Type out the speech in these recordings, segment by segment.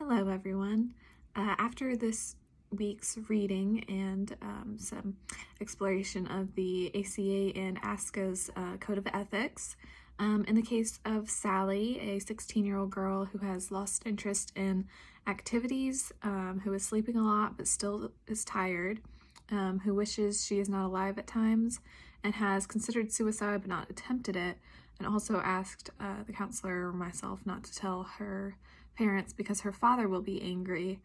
Hello, everyone. After this week's reading and some exploration of the ACA and ASCA's Code of Ethics, in the case of Sally, a 16-year-old girl who has lost interest in activities, who is sleeping a lot but still is tired, who wishes she is not alive at times, and has considered suicide but not attempted it, and also asked the counselor or myself not to tell her parents because her father will be angry.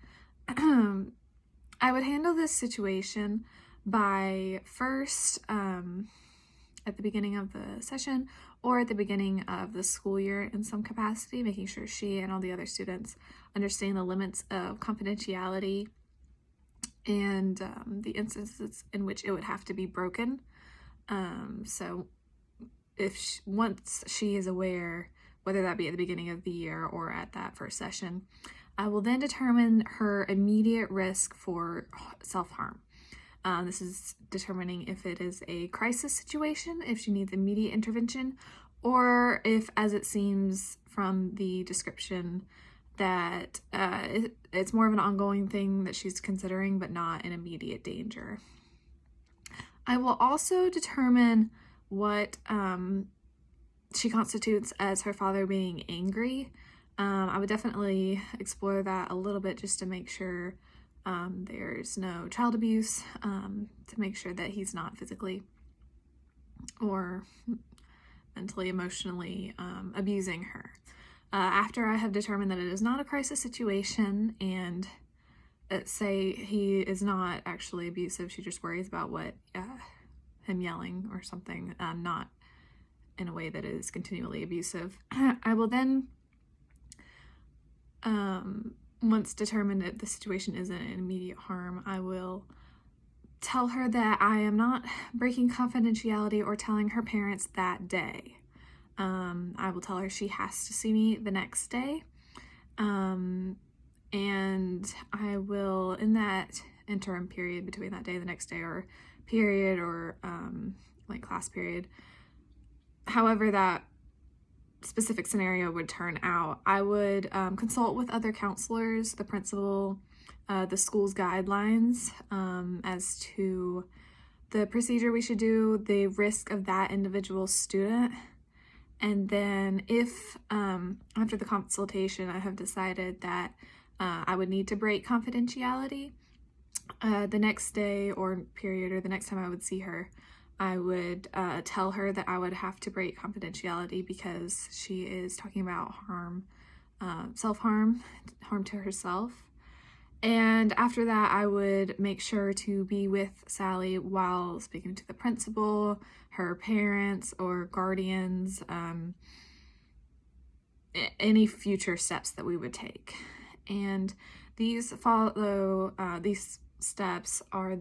I would handle this situation by first, at the beginning of the session or at the beginning of the school year in some capacity, making sure she and all the other students understand the limits of confidentiality and the instances in which it would have to be broken. So if once she is aware, whether that be at the beginning of the year or at that first session, I will then determine her immediate risk for self-harm. This is determining if it is a crisis situation, if she needs immediate intervention, or if, as it seems from the description, that it's more of an ongoing thing that she's considering, but not an immediate danger. I will also determine what she constitutes as her father being angry. I would definitely explore that a little bit just to make sure there's no child abuse, to make sure that he's not physically or mentally, emotionally abusing her. After I have determined that it is not a crisis situation and say he is not actually abusive, she just worries about what him yelling or something, not in a way that is continually abusive. I will then, once determined that the situation isn't an immediate harm, I will tell her that I am not breaking confidentiality or telling her parents that day. I will tell her she has to see me the next day. And I will, in that interim period between that day and the next day, or period, or like class period, however that specific scenario would turn out, I would consult with other counselors, the principal, the school's guidelines as to the procedure we should do, the risk of that individual student. And then if after the consultation I have decided that I would need to break confidentiality, the next day or period, or the next time I would see her, I would tell her that I would have to break confidentiality because she is talking about harm, self-harm, harm to herself. And after that, I would make sure to be with Sally while speaking to the principal, her parents or guardians, any future steps that we would take. And these steps are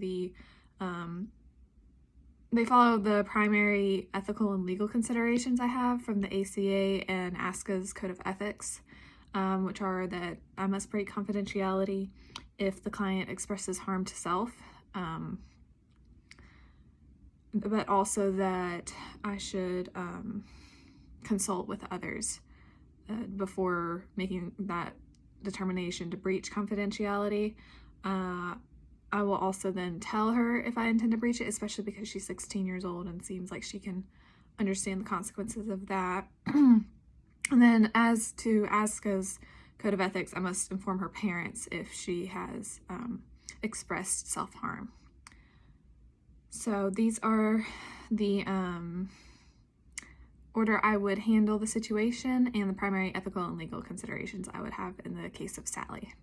they follow the primary ethical and legal considerations I have from the ACA and ASCA's Code of Ethics, which are that I must break confidentiality if the client expresses harm to self, but also that I should consult with others before making that determination to breach confidentiality. I will also then tell her if I intend to breach it, especially because she's 16 years old and seems like she can understand the consequences of that. And then as to ASCA's Code of Ethics, I must inform her parents if she has expressed self-harm. So these are the order I would handle the situation and the primary ethical and legal considerations I would have in the case of Sally.